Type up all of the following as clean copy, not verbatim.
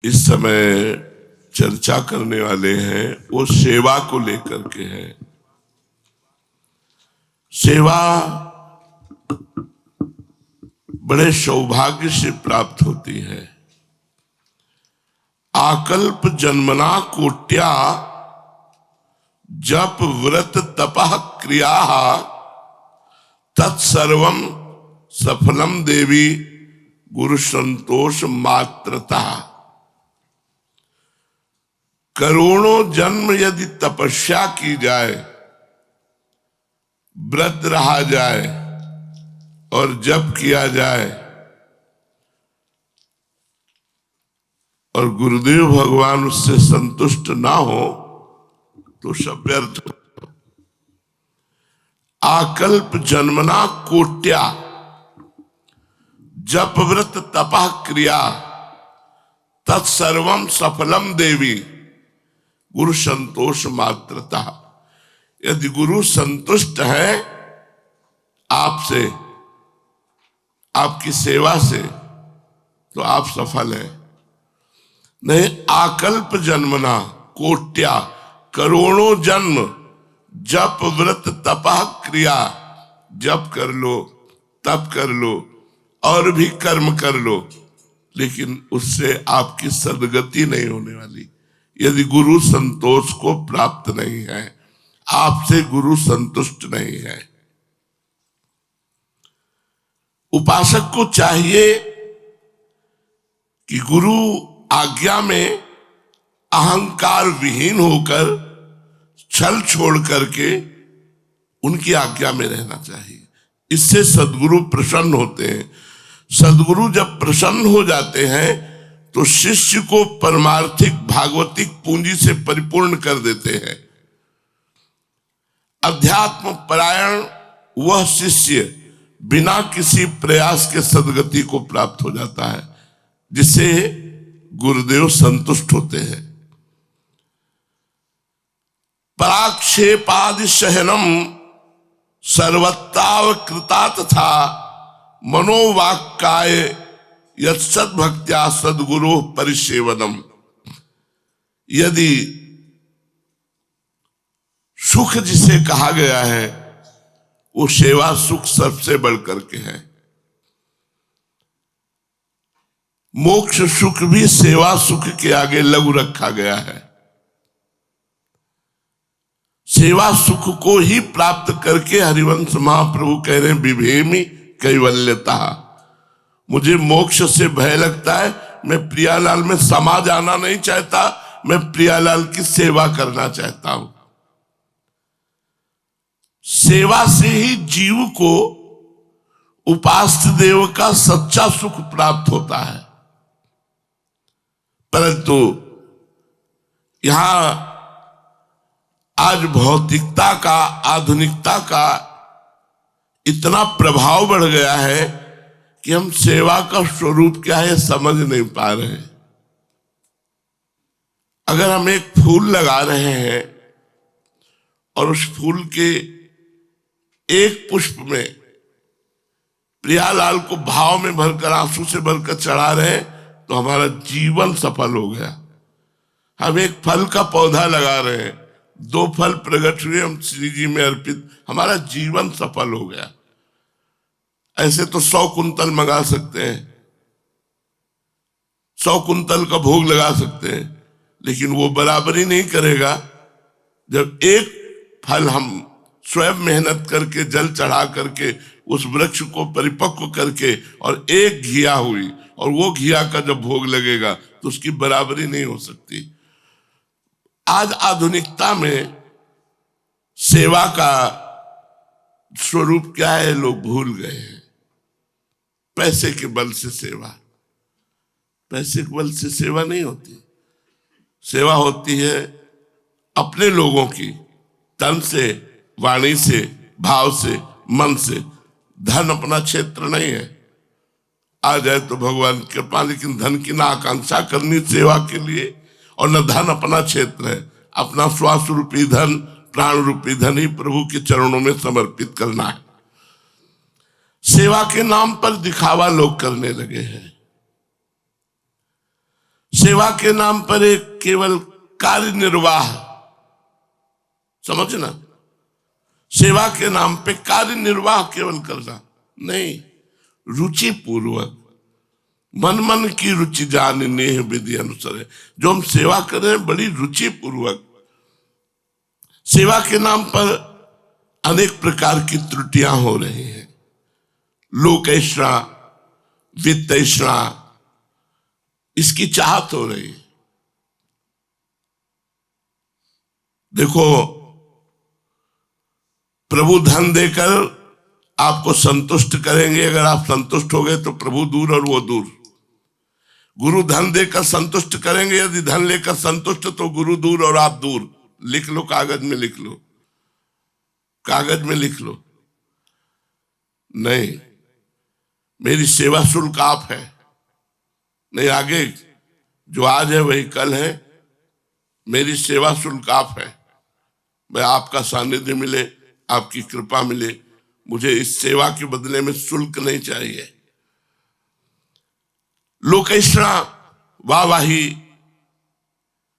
इस समय चर्चा करने वाले हैं वो सेवा को लेकर के है। सेवा बड़े सौभाग्य से प्राप्त होती है। आकल्प जन्मना कोट्या जप व्रत तपः क्रिया तत्सर्वम सफलम देवी गुरु संतोष मात्रता। करोड़ों जन्म यदि तपस्या की जाए, व्रत रहा जाए और जप किया जाए और गुरुदेव भगवान उससे संतुष्ट ना हो तो सब व्यर्थ। आकल्प जन्मना कोट्या जप व्रत तपः क्रिया तत्सर्वम सफलम देवी गुरु संतोष मात्रता। यदि गुरु संतुष्ट है आपसे, आपकी सेवा से, तो आप सफल हैं। नहीं, आकल्प जन्मना कोट्या करोड़ों जन्म जप व्रत तपः क्रिया, जप कर लो, तप कर लो और भी कर्म कर लो, लेकिन उससे आपकी सदगति नहीं होने वाली यदि गुरु संतोष को प्राप्त नहीं है, आपसे गुरु संतुष्ट नहीं है। उपासक को चाहिए कि गुरु आज्ञा में अहंकार विहीन होकर छल छोड़ करके उनकी आज्ञा में रहना चाहिए। इससे सद्गुरु प्रसन्न होते हैं। सद्गुरु जब प्रसन्न हो जाते हैं तो शिष्य को परमार्थिक भागवतिक पूंजी से परिपूर्ण कर देते हैं। अध्यात्म परायण वह शिष्य बिना किसी प्रयास के सद्गति को प्राप्त हो जाता है, जिससे गुरुदेव संतुष्ट होते हैं। पराक्षेपादि सहनम सर्वत्तावकृता तथा मनोवाक्काय यत्सद भक्त्या सद्गुरु परिसेवनम। यदि सुख जिसे कहा गया है वो सेवा सुख सबसे बढ़कर के है। मोक्ष सुख भी सेवा सुख के आगे लघु रखा गया है। सेवा सुख को ही प्राप्त करके हरिवंश महाप्रभु कह रहे हैं विभेमी कैवल्यता। मुझे मोक्ष से भय लगता है, मैं प्रियालाल में समा जाना नहीं चाहता, मैं प्रियालाल की सेवा करना चाहता हूं। सेवा से ही जीव को उपास्य देव का सच्चा सुख प्राप्त होता है। परंतु यहां आज भौतिकता का, आधुनिकता का इतना प्रभाव बढ़ गया है कि हम सेवा का स्वरूप क्या है समझ नहीं पा रहे हैं। अगर हम एक फूल लगा रहे हैं और उस फूल के एक पुष्प में प्रियालाल को भाव में भरकर, आंसू से भरकर चढ़ा रहे हैं, तो हमारा जीवन सफल हो गया। हम एक फल का पौधा लगा रहे हैं, 2 फल प्रकट हुए, हम श्री जी में अर्पित, हमारा जीवन सफल हो गया। ऐसे तो 100 कुंतल मंगा सकते हैं, 100 कुंतल का भोग लगा सकते हैं, लेकिन वो बराबरी नहीं करेगा जब एक फल हम स्वयं मेहनत करके, जल चढ़ा करके, उस वृक्ष को परिपक्व करके और एक घिया हुई, और वो घिया का जब भोग लगेगा तो उसकी बराबरी नहीं हो सकती। आज आधुनिकता में सेवा का स्वरूप क्या है लोग भूल गए हैं। पैसे के बल से सेवा, पैसे के बल से सेवा नहीं होती। सेवा होती है अपने लोगों की, तन से, वाणी से, भाव से, मन से। धन अपना क्षेत्र नहीं है, आ जाए तो भगवान की कृपा, लेकिन धन की ना आकांक्षा करनी सेवा के लिए, और न धन अपना क्षेत्र है। अपना श्वास रूपी धन, प्राण रूपी धन ही प्रभु के चरणों में समर्पित करना है। सेवा के नाम पर दिखावा लोग करने लगे हैं। सेवा के नाम पर एक केवल कार्य निर्वाह, समझना, सेवा के नाम पे कार्य निर्वाह केवल करना नहीं, रुचि पूर्वक, मन मन की रुचि जानने विधि अनुसार है। जो हम सेवा कर रहे हैं बड़ी रुचि पूर्वक। सेवा के नाम पर अनेक प्रकार की त्रुटियां हो रही हैं, लोकैषणा, वित्तैषणा, इसकी चाहत हो रही है। देखो, प्रभु धन देकर आपको संतुष्ट करेंगे, अगर आप संतुष्ट हो गए तो प्रभु दूर और वो दूर। गुरु धन देकर संतुष्ट करेंगे, यदि धन लेकर संतुष्ट तो गुरु दूर और आप दूर। लिख लो, कागज में लिख लो, कागज में लिख लो। नहीं, मेरी सेवा शुल्क आप है, नहीं आगे जो आज है वही कल है। मेरी सेवा शुल्क आप है, मैं आपका सानिध्य मिले, आपकी कृपा मिले, मुझे इस सेवा के बदले में शुल्क नहीं चाहिए। लोकैषणा, वाहवाही,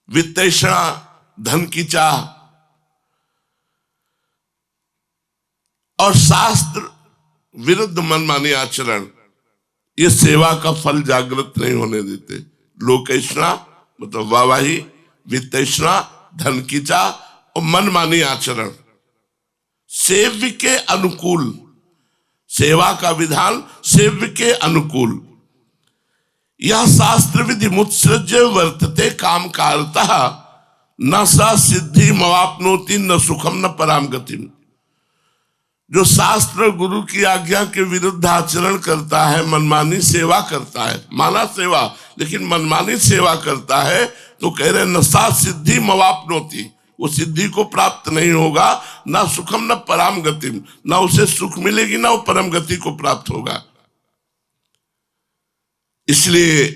वित्तैषणा, धन की चाह, और शास्त्र विरुद्ध मनमानी आचरण, ये सेवा का फल जागृत नहीं होने देते। लोकैषणा मतलब वाहवाही, वित्तैषणा, धन की चाह और मनमानी आचरण, सेव्य के अनुकूल, सेवा का विधान सेव्य के अनुकूल। यह शास्त्र विधि मुत्सृज्य वर्तते काम कारतः, न सा सिद्धि मवाप्नोति न सुखम न पराम गतिम। जो शास्त्र गुरु की आज्ञा के विरुद्ध आचरण करता है, मनमानी सेवा करता है, माना सेवा लेकिन मनमानी सेवा करता है, तो कह रहे न सा सिद्धि मवाप्नोति, वो सिद्धि को प्राप्त नहीं होगा, ना सुखम न पराम गतिम, ना उसे सुख मिलेगी ना वो परम गति को प्राप्त होगा। इसलिए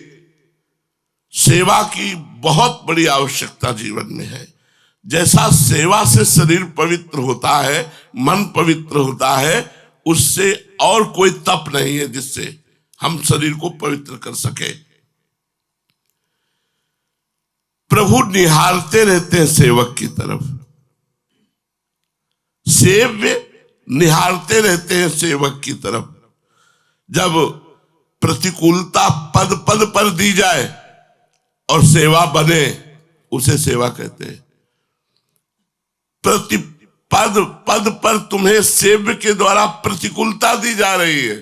सेवा की बहुत बड़ी आवश्यकता जीवन में है। जैसा सेवा से शरीर पवित्र होता है, मन पवित्र होता है, उससे और कोई तप नहीं है जिससे हम शरीर को पवित्र कर सके। प्रभु निहारते रहते हैं सेवक की तरफ, सेव्य निहारते रहते हैं सेवक की तरफ। जब प्रतिकूलता पद पद पर दी जाए और सेवा बने, उसे सेवा कहते हैं। प्रति पद पद पर तुम्हें सेव्य के द्वारा प्रतिकूलता दी जा रही है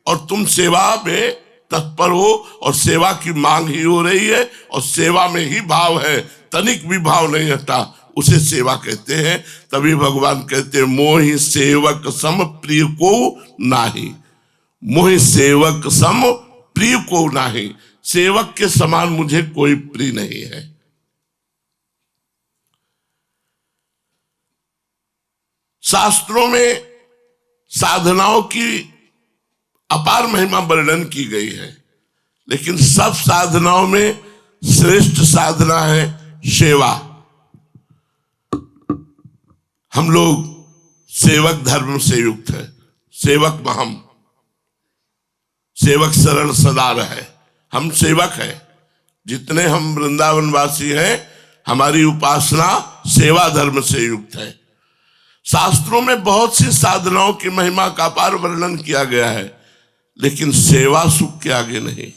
और तुम सेवा में तत्पर हो और सेवा की मांग ही हो रही है और सेवा में ही भाव है, तनिक भी भाव नहीं हटा, उसे सेवा कहते हैं। तभी भगवान कहते हैं मोहि सेवक सम प्रिय को नाही, मोहि सेवक सम प्रिय को नाही, सेवक के समान मुझे कोई प्रिय नहीं है। शास्त्रों में साधनाओं की अपार महिमा वर्णन की गई है, लेकिन सब साधनाओं में श्रेष्ठ साधना है सेवा। हम लोग सेवक धर्म से युक्त है, सेवक महम, सेवक शरण सदा रहे, हम सेवक हैं। जितने हम वृंदावन वासी हैं, हमारी उपासना सेवा धर्म से युक्त है। शास्त्रों में बहुत सी साधनाओं की महिमा का अपार वर्णन किया गया है, लेकिन सेवा सुख के आगे नहीं,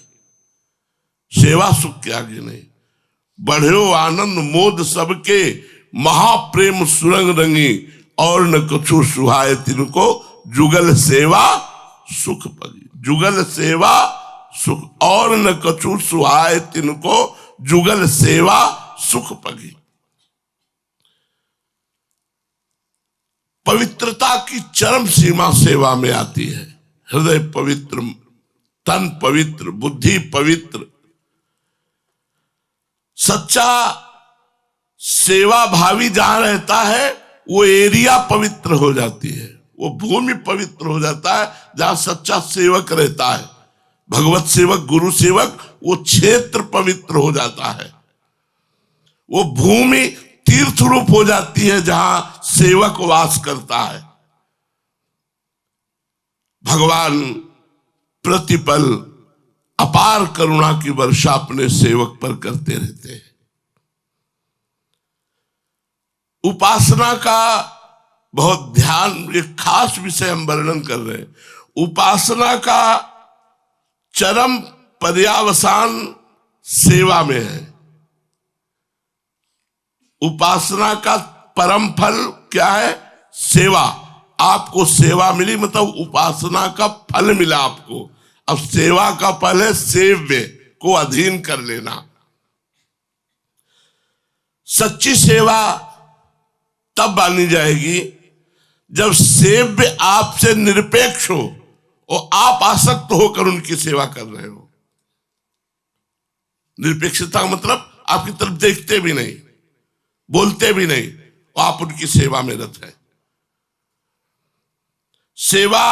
सेवा सुख के आगे नहीं। बढ़ो आनंद मोद सबके, महाप्रेम सुरंग रंगी, और न कछु सुहाए तिनको, जुगल सेवा सुख पगी। जुगल सेवा सुख, और न कछु सुहाए तिनको, जुगल सेवा सुख पगी। पवित्रता की चरम सीमा सेवा में आती है। हृदय पवित्र, तन पवित्र, बुद्धि पवित्र। सच्चा सेवा भावी जहां रहता है वो एरिया पवित्र हो जाती है, वो भूमि पवित्र हो जाता है जहां सच्चा सेवक रहता है। भगवत सेवक, गुरु सेवक, वो क्षेत्र पवित्र हो जाता है, वो भूमि तीर्थ रूप हो जाती है जहां सेवक वास करता है। भगवान प्रतिपल अपार करुणा की वर्षा अपने सेवक पर करते रहते हैं। उपासना का बहुत ध्यान, एक खास विषय हम वर्णन कर रहे हैं। उपासना का चरम पर्यावसान सेवा में है। उपासना का परम फल क्या है? सेवा। आपको सेवा मिली मतलब उपासना का फल मिला आपको। अब सेवा का फल है सेव्य को अधीन कर लेना। सच्ची सेवा तब मानी जाएगी जब सेव्य आपसे निरपेक्ष हो और आप आसक्त होकर उनकी सेवा कर रहे हो। निरपेक्षता का मतलब आपकी तरफ देखते भी नहीं, बोलते भी नहीं, और आप उनकी सेवा में रत हैं। सेवा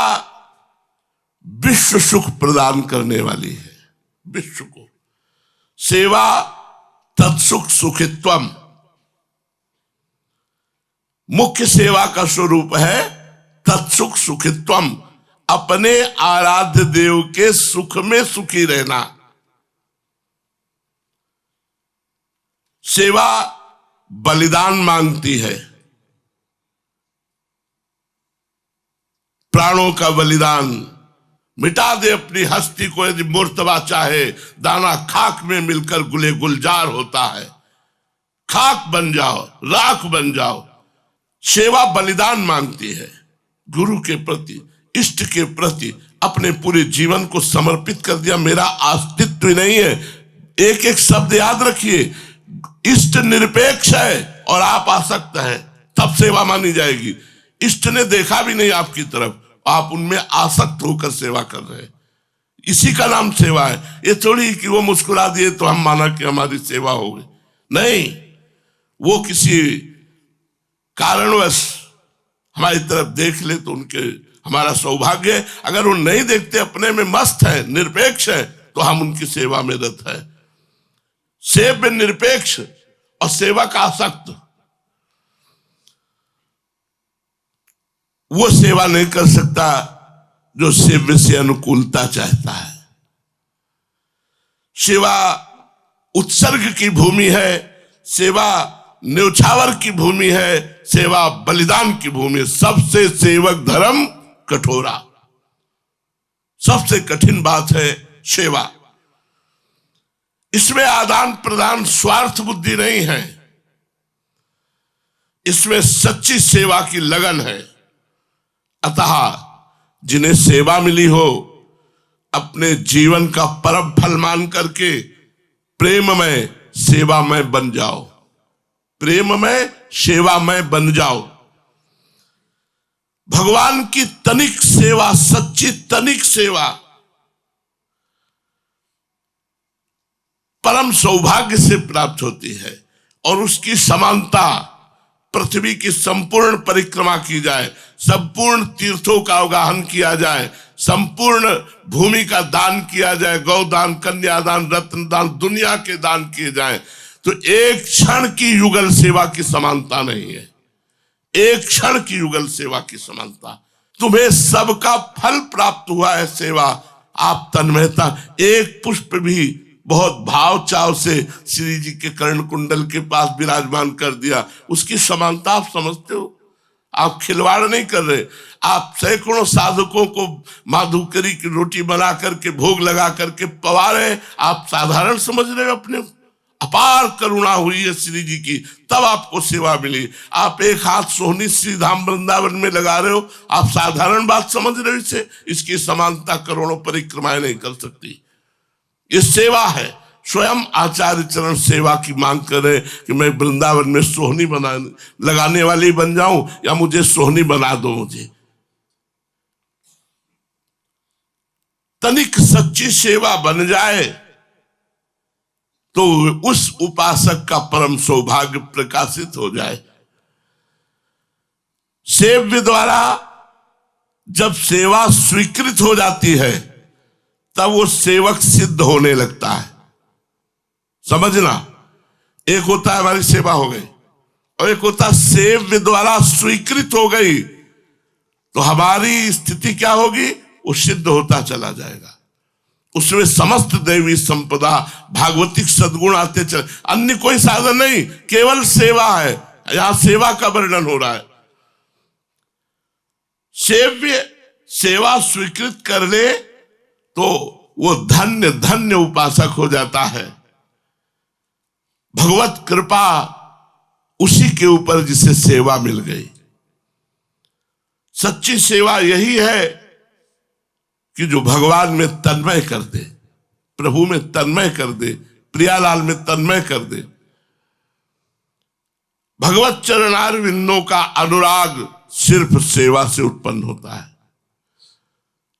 विश्व सुख प्रदान करने वाली है, विश्व को। सेवा तत्सुख सुखित्वम। मुख्य सेवा का स्वरूप है तत्सुख सुखित्वम, अपने आराध्य देव के सुख में सुखी रहना। सेवा बलिदान मांगती है, प्राणों का बलिदान। मिटा दे अपनी हस्ती को यदि मुर्तबा चाहे, दाना खाक में मिलकर गुले गुलजार होता है। खाक बन जाओ, राख बन जाओ। सेवा बलिदान मांगती है, गुरु के प्रति, इष्ट के प्रति अपने पूरे जीवन को समर्पित कर दिया। मेरा अस्तित्व नहीं है। एक एक शब्द याद रखिए, इष्ट निरपेक्ष है और आप आसक्त हैं, तब सेवा मानी जाएगी। इष्ट ने देखा भी नहीं आपकी तरफ, आप उनमें आसक्त होकर सेवा कर रहे हैं, इसी का नाम सेवा है। ये थोड़ी कि वो मुस्कुरा दिए तो हम माना कि हमारी सेवा हो गई, नहीं। वो किसी कारणवश हमारी तरफ देख ले तो उनके हमारा सौभाग्य है। अगर वो नहीं देखते, अपने में मस्त है, निरपेक्ष है, तो हम उनकी सेवा में रत है। सेव्य निरपेक्ष और सेवा का आसक्त, वो सेवा नहीं कर सकता जो सेव्य से अनुकूलता चाहता है। सेवा उत्सर्ग की भूमि है, सेवा न्योछावर की भूमि है, सेवा बलिदान की भूमि है। सबसे सेवक धर्म कठोरा, सबसे कठिन बात है सेवा। इसमें आदान प्रदान स्वार्थ बुद्धि नहीं है, इसमें सच्ची सेवा की लगन है। अतः जिन्हें सेवा मिली हो, अपने जीवन का परम फल मान करके प्रेम में सेवा में बन जाओ, प्रेम में सेवा में बन जाओ। भगवान की तनिक सेवा, सच्ची तनिक सेवा परम सौभाग्य से प्राप्त होती है। और उसकी समानता पृथ्वी की संपूर्ण परिक्रमा की जाए, संपूर्ण तीर्थों का अवगाहन किया जाए, संपूर्ण भूमि का दान किया जाए, गौदान, कन्यादान, रत्नदान, दुनिया के दान किए जाए, तो एक क्षण की युगल सेवा की समानता नहीं है। एक क्षण की युगल सेवा की समानता। तुम्हें सबका फल प्राप्त हुआ है सेवा। आप तन्मयता, एक पुष्प भी बहुत भाव चाव से श्री जी के कर्ण कुंडल के पास विराजमान कर दिया, उसकी समानता आप समझते हो? आप खिलवाड़ नहीं कर रहे। आप सैकड़ों साधकों को माधुकरी की रोटी बना करके भोग लगा करके पवा रहे, आप साधारण समझ रहे हो अपने? अपार करुणा हुई है श्री जी की, तब आपको सेवा मिली। आप एक हाथ सोहनी श्री धाम वृंदावन में लगा रहे हो, आप साधारण बात समझ रहे हो इसे? इसकी समानता करोड़ों परिक्रमाएं नहीं कर सकती। ये सेवा है। स्वयं आचार्य चरण सेवा की मांग करे कि मैं वृंदावन में सोहनी लगाने वाली बन जाऊं, या मुझे सोहनी बना दो। मुझे तनिक सच्ची सेवा बन जाए तो उस उपासक का परम सौभाग्य प्रकाशित हो जाए। सेव्य द्वारा जब सेवा स्वीकृत हो जाती है, तब वो सेवक सिद्ध होने लगता है। समझना, एक होता है हमारी सेवा हो गई, और एक होता है सेव्य द्वारा स्वीकृत हो गई, तो हमारी स्थिति क्या होगी? वो सिद्ध होता चला जाएगा। उसमें समस्त दैवी संपदा भागवतिक सद्गुण आते चले, अन्य कोई साधन नहीं, केवल सेवा है। यहां सेवा का वर्णन हो रहा है। सेव्य सेवा स्वीकृत कर ले तो वो धन्य धन्य उपासक हो जाता है। भगवत कृपा उसी के ऊपर जिसे सेवा मिल गई। सच्ची सेवा यही है कि जो भगवान में तन्मय कर दे, प्रभु में तन्मय कर दे, प्रियालाल में तन्मय कर दे। भगवत चरणारविंदों का अनुराग सिर्फ सेवा से उत्पन्न होता है।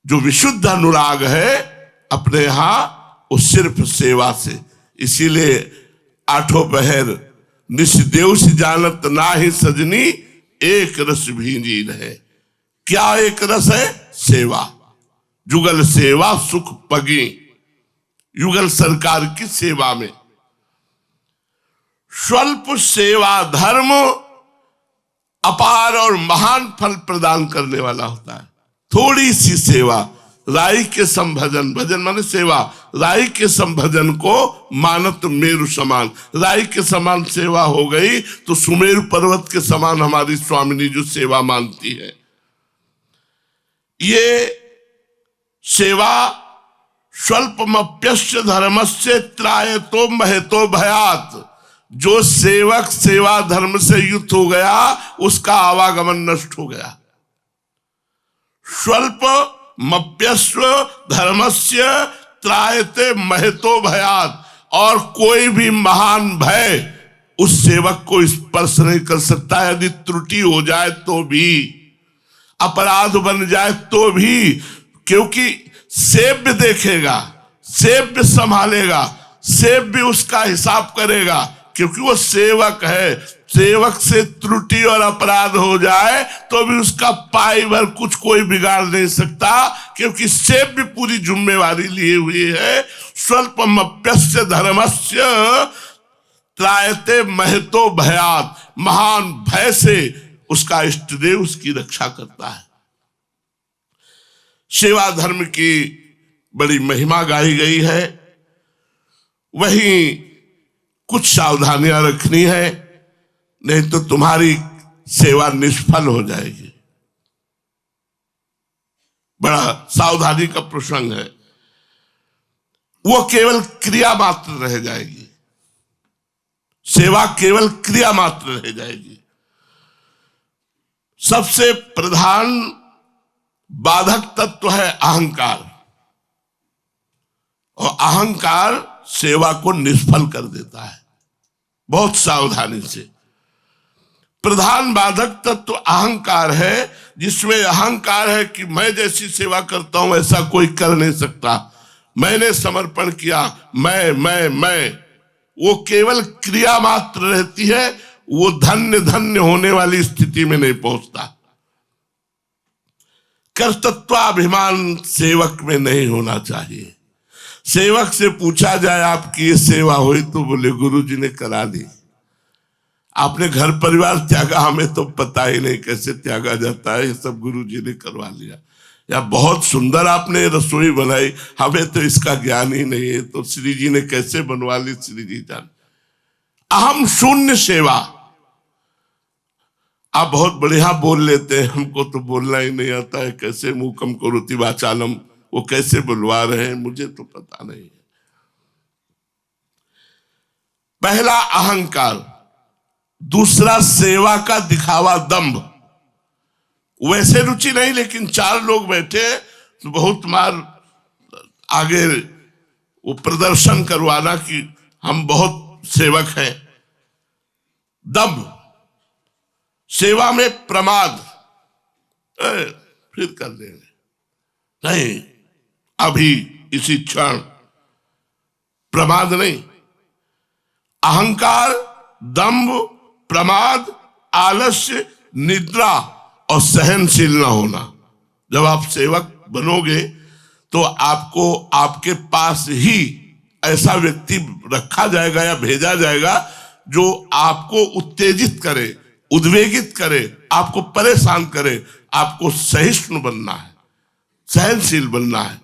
जो विशुद्ध अनुराग है अपने यहां, वो सिर्फ सेवा से। इसीलिए आठों पहर निष्देव से जानत ना ही सजनी, एक रस भींजी रहे। क्या एक रस है? सेवा। जुगल सेवा सुख पगी, युगल सरकार की सेवा में। स्वल्प सेवा धर्म अपार और महान फल प्रदान करने वाला होता है। थोड़ी सी सेवा, राई के संभजन, भजन माने सेवा, राई के संभजन को मानत मेरु समान। राई के समान सेवा हो गई तो सुमेरु पर्वत के समान हमारी स्वामिनी जो सेवा मानती है। ये सेवा स्वल्पमप्यस्य धर्मस्य त्रायतो महतो भयात। जो सेवक सेवा धर्म से युक्त हो गया उसका आवागमन नष्ट हो गया। स्वल्प मप्यस्व धर्मस्य त्रायते महतो भयात। और कोई भी महान भय उस सेवक को स्पर्श नहीं कर सकता। यदि त्रुटि हो जाए तो भी, अपराध बन जाए तो भी, क्योंकि सेव्य देखेगा, सेव्य संभालेगा, सेव्य उसका हिसाब करेगा, क्योंकि वो सेवक है। सेवक से त्रुटि और अपराध हो जाए तो भी उसका पाई भर कुछ कोई बिगाड़ नहीं सकता, क्योंकि सेव्य पूरी जिम्मेवारी लिए हुए है। स्वल्पमप्यस्य धर्मस्य त्रायते महतो भयात। महान भय से उसका इष्टदेव उसकी रक्षा करता है। सेवा धर्म की बड़ी महिमा गाई गई है। वहीं कुछ सावधानियां रखनी है, नहीं तो तुम्हारी सेवा निष्फल हो जाएगी। बड़ा सावधानी का प्रसंग है। वो केवल क्रिया मात्र रह जाएगी। सेवा केवल क्रिया मात्र रह जाएगी। सबसे प्रधान बाधक तत्व है अहंकार, और अहंकार सेवा को निष्फल कर देता है। बहुत सावधानी से। प्रधान बाधक तत्व अहंकार है, जिसमें अहंकार है कि मैं जैसी सेवा करता हूं ऐसा कोई कर नहीं सकता, मैंने समर्पण किया, मैं। वो केवल क्रिया मात्र रहती है। वो धन्य धन्य होने वाली स्थिति में नहीं पहुंचता। कर्तृत्वाभिमान सेवक में नहीं होना चाहिए। सेवक से पूछा जाए आपकी ये सेवा हुई, तो बोले गुरु जी ने करा दी। आपने घर परिवार त्यागा, हमें तो पता ही नहीं कैसे त्यागा जाता है, ये सब गुरु जी ने करवा लिया। या बहुत सुंदर आपने रसोई बनाई, हमें तो इसका ज्ञान ही नहीं है, तो श्री जी ने कैसे बनवा ली, श्री जी जान। अहम शून्य सेवा। आप बहुत बढ़िया बोल लेते हैं, हमको तो बोलना ही नहीं आता है। कैसे मूकम करोति वाचालम, वो कैसे बुलवा रहे हैं मुझे तो पता नहीं है। पहला अहंकार, दूसरा सेवा का दिखावा दंभ। वैसे रुचि नहीं, लेकिन चार लोग बैठे तो बहुत मार आगे वो प्रदर्शन करवाना कि हम बहुत सेवक हैं। दंभ। सेवा में प्रमाद, फिर कर देंगे, नहीं अभी इसी क्षण, प्रमाद नहीं। अहंकार, दंभ, प्रमाद, आलस्य, निद्रा और सहनशील न होना। जब आप सेवक बनोगे तो आपको आपके पास ही ऐसा व्यक्ति रखा जाएगा या भेजा जाएगा जो आपको उत्तेजित करे, उद्वेगित करे, आपको परेशान करे। आपको सहिष्णु बनना है, सहनशील बनना है।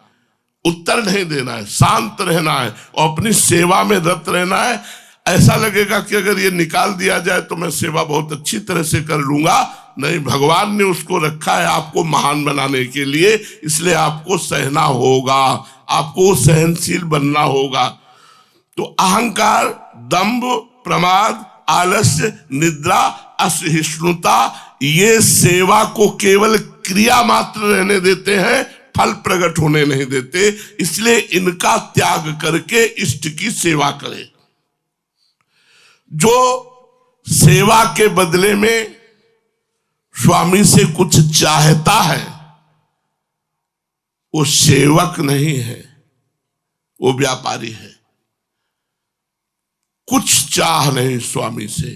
उत्तर नहीं देना है, शांत रहना है और अपनी सेवा में रत रहना है। ऐसा लगेगा कि अगर ये निकाल दिया जाए तो मैं सेवा बहुत अच्छी तरह से कर लूंगा। नहीं, भगवान ने उसको रखा है आपको महान बनाने के लिए, इसलिए आपको सहना होगा, आपको सहनशील बनना होगा। तो अहंकार, दंभ, प्रमाद, आलस्य, निद्रा, असहिष्णुता, ये सेवा को केवल क्रिया मात्र रहने देते हैं, फल प्रकट होने नहीं देते। इसलिए इनका त्याग करके इष्ट की सेवा करें। जो सेवा के बदले में स्वामी से कुछ चाहता है वो सेवक नहीं है, वो व्यापारी है। कुछ चाह नहीं स्वामी से,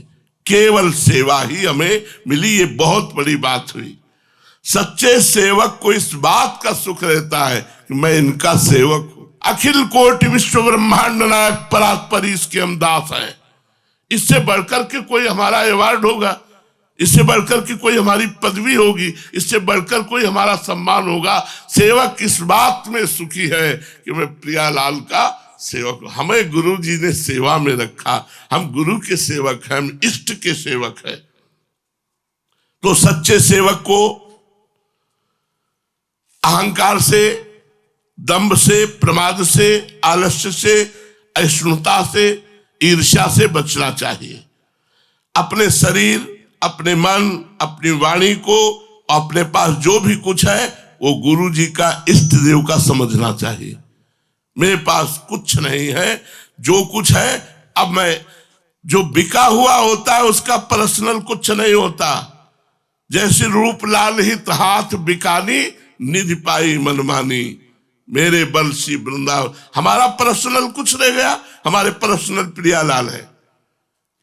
केवल सेवा ही हमें मिली। ये बहुत बड़ी बात हुई। सच्चे सेवक को इस बात का सुख रहता है कि मैं इनका सेवक हूं। अखिल कोटि विश्व ब्रह्मांड नायक परात्परी इसके हम दास हैं। इससे बढ़कर के कोई हमारा अवार्ड होगा, इससे बढ़कर के कोई हमारी पदवी होगी, इससे बढ़कर कोई हमारा सम्मान होगा। सेवक किस बात में सुखी है कि मैं प्रियालाल का सेवक। हमें गुरु जी ने सेवा में रखा, हम गुरु के सेवक हैं, हम इष्ट के सेवक हैं। तो सच्चे सेवक को अहंकार से, दंभ से, प्रमाद से, आलस्य से, अहिष्णुता से, ईर्ष्या से बचना चाहिए। अपने शरीर, अपने मन, अपनी वाणी को, अपने पास जो भी कुछ है वो गुरु जी का, इष्ट देव का समझना चाहिए। मेरे पास कुछ नहीं है, जो कुछ है अब मैं, जो बिका हुआ होता है उसका पर्सनल कुछ नहीं होता। जैसे रूप लाल हित हाथ बिकानी, निधि पाई मनमानी, मेरे बल सी वृंदावन। हमारा पर्सनल कुछ रह गया, हमारे पर्सनल प्रियालाल है।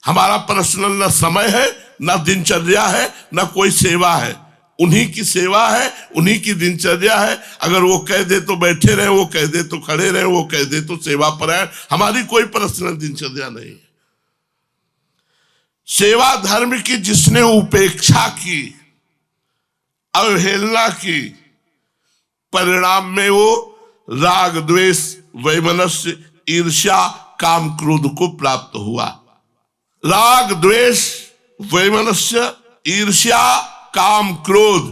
हमारा पर्सनल न समय है, न दिनचर्या है, न कोई सेवा है। उन्हीं की सेवा है, उन्हीं की दिनचर्या है। अगर वो कह दे तो बैठे रहे, वो कह दे तो खड़े रहे, वो कह दे तो सेवा परायण। हमारी कोई पर्सनल दिनचर्या नहीं है। सेवा धर्म की जिसने उपेक्षा की, अवहेलना की, परिणाम में वो राग, द्वेष, वैमनस्य, ईर्ष्या, काम, क्रोध को प्राप्त हुआ। राग, द्वेष, वैमनस्य, ईर्ष्या, काम, क्रोध,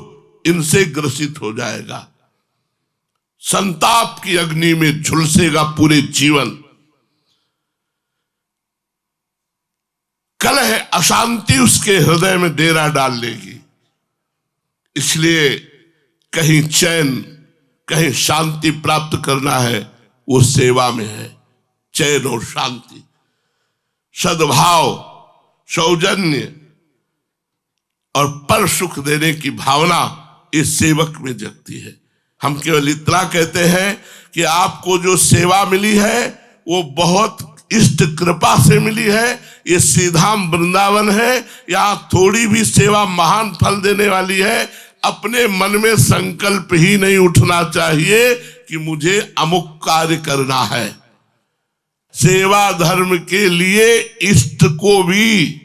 इनसे ग्रसित हो जाएगा। संताप की अग्नि में झुलसेगा पूरे जीवन। कलह, अशांति उसके हृदय में डेरा डाल लेगी। इसलिए कहीं चैन, कहीं शांति प्राप्त करना है, वो सेवा में है। चैन और शांति, सद्भाव, सौजन्य और पर सुख देने की भावना इस सेवक में जगती है। हम केवल इतना कहते हैं कि आपको जो सेवा मिली है वो बहुत इष्ट कृपा से मिली है। ये सीधाम वृंदावन है, यहाँ थोड़ी भी सेवा महान फल देने वाली है। अपने मन में संकल्प ही नहीं उठना चाहिए कि मुझे अमुक कार्य करना है। सेवा धर्म के लिए इष्ट को भी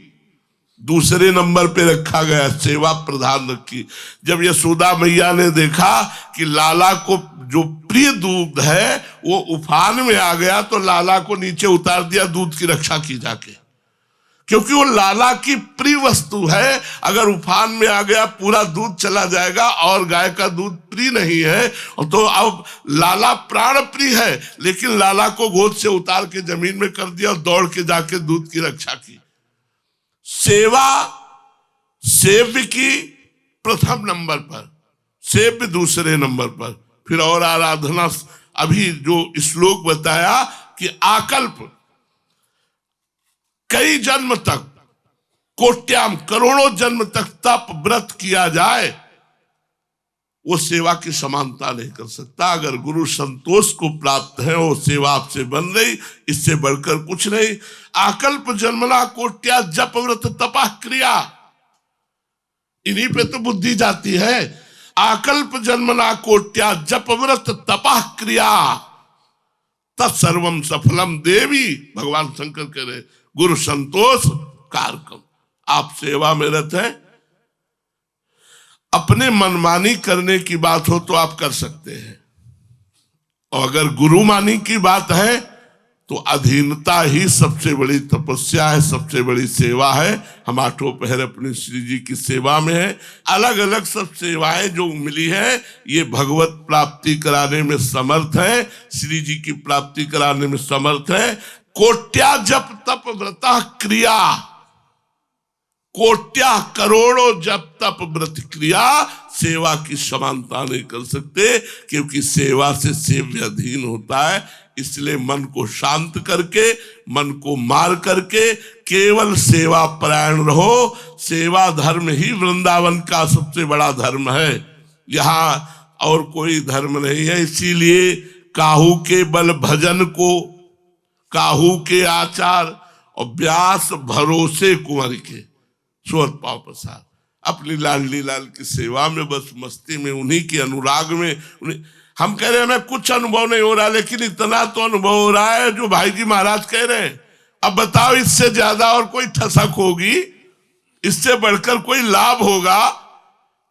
दूसरे नंबर पे रखा गया, सेवा प्रधान रखी। जब यशोदा मैया ने देखा कि लाला को जो प्रिय दूध है वो उफान में आ गया, तो लाला को नीचे उतार दिया दूध की रक्षा की जाके, क्योंकि वो लाला की प्रिय वस्तु है। अगर उफान में आ गया पूरा दूध चला जाएगा, और गाय का दूध प्रिय नहीं है। तो अब लाला प्राण प्रिय है, लेकिन लाला को गोद से उतार के जमीन में कर दिया और दौड़ के जाके दूध की रक्षा की। सेवा सेव्य की प्रथम नंबर पर, सेव्य दूसरे नंबर पर, फिर और आराधना। अभी जो श्लोक बताया कि आकल्प, कई जन्म तक, कोट्याम करोड़ों जन्म तक तप व्रत किया जाए, वो सेवा की समानता नहीं कर सकता। अगर गुरु संतोष को प्राप्त है, वो सेवा आपसे बन रही, इससे बढ़कर कुछ नहीं। आकल्प जन्मना कोट्या जप व्रत तपा क्रिया, इन्हीं पे तो बुद्धि जाती है। आकल्प जन्मना कोट्या जप व्रत तपा क्रिया तत्सर्वम सफलम देवी। भगवान शंकर कह रहे गुरु संतोष कारकम। आप सेवा में रहते हैं, अपने मनमानी करने की बात हो तो आप कर सकते हैं, और अगर गुरुमानी की बात है तो अधीनता ही सबसे बड़ी तपस्या है, सबसे बड़ी सेवा है। हम आठों पहर अपने श्री जी की सेवा में है। अलग अलग सब सेवाएं जो मिली है ये भगवत प्राप्ति कराने में समर्थ है, श्री जी की प्राप्ति कराने में समर्थ है। कोट्या जप तप व्रता क्रिया, कोट्या करोड़ों जप तप व्रत क्रिया सेवा की समानता नहीं कर सकते, क्योंकि सेवा से सेव्य अधीन होता है। इसलिए मन को शांत करके, मन को मार करके केवल सेवा परायण रहो। सेवा धर्म ही वृंदावन का सबसे बड़ा धर्म है, यहाँ और कोई धर्म नहीं है। इसीलिए काहू के बल भजन को, काहू के आचार और व्यास भरोसे कुंवर के सोत पाव प्रसाद। अपनी लाडली लाल की सेवा में बस मस्ती में, उन्हीं के अनुराग में, हम कह रहे हैं हमें कुछ अनुभव नहीं हो रहा, लेकिन इतना तो अनुभव हो रहा है जो भाई जी महाराज कह रहे हैं। अब बताओ इससे ज्यादा और कोई ठसक होगी, इससे बढ़कर कोई लाभ होगा?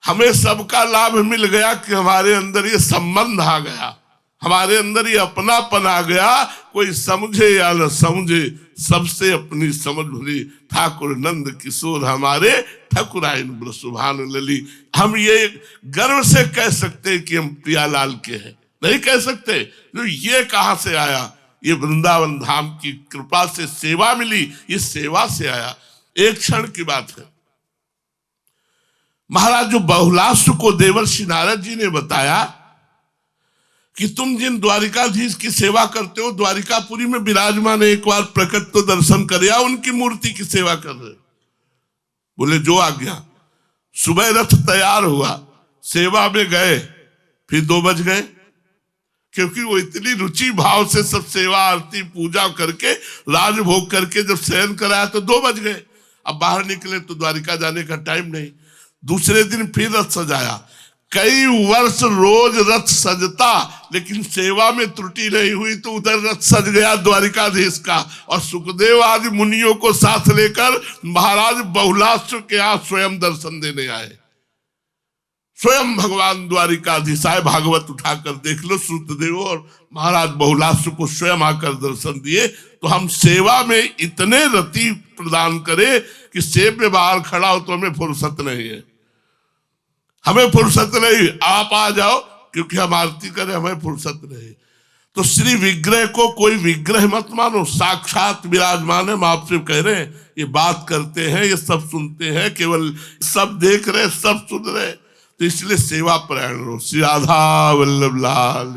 हमें सबका लाभ मिल गया कि हमारे अंदर ये संबंध आ गया, हमारे अंदर ये अपनापन आ गया। कोई समझे या न समझे, सबसे अपनी समझ भरी। ठाकुर नंद किशोर हमारे ठकुराइन सुभान लली। हम ये गर्व से कह सकते कि हम प्रियालाल के हैं? नहीं कह सकते। जो ये कहां से आया? ये वृंदावन धाम की कृपा से सेवा मिली, ये सेवा से आया। एक क्षण की बात है, महाराज जो बहुलास्व को देवर्षि नारद जी ने बताया कि तुम जिन द्वारिकाधीश की सेवा करते हो, द्वारिकापुरी में विराजमान, एक बार प्रकट तो दर्शन कर, उनकी मूर्ति की सेवा कर रहे। बोले जो आज्ञा। सुबह रथ तैयार हुआ, सेवा में गए, फिर 2 बज गए, क्योंकि वो इतनी रुचि भाव से सब सेवा आरती पूजा करके राजभोग करके जब शयन कराया तो 2 बज गए। अब बाहर निकले तो द्वारिका जाने का टाइम नहीं। दूसरे दिन फिर रथ सजाया। कई वर्ष रोज रथ सजता, लेकिन सेवा में त्रुटि नहीं हुई, तो उधर रथ सज गया द्वारिकाधीश का। और सुखदेव आदि मुनियों को साथ लेकर महाराज बहुलास्व के यहाँ स्वयं दर्शन देने आए। स्वयं भगवान द्वारिकाधीश आए। भागवत उठाकर देख लो, श्रुतदेव और महाराज बहुलास्व को स्वयं आकर दर्शन दिए। तो हम सेवा में इतने रति प्रदान करें कि सेब में बाहर खड़ा हो तो हमें फुर्सत नहीं है, हमें फुर्सत नहीं। आप आ जाओ, क्योंकि हम आरती करें, हमें फुर्सत नहीं। तो श्री विग्रह को कोई विग्रह मत मानो, साक्षात विराजमान है। हम आपसे कह रहे हैं, ये बात करते हैं, ये सब सुनते हैं, केवल सब देख रहे, सब सुन रहे। तो इसलिए सेवा परायण रहो। श्री राधा वल्लभ लाल।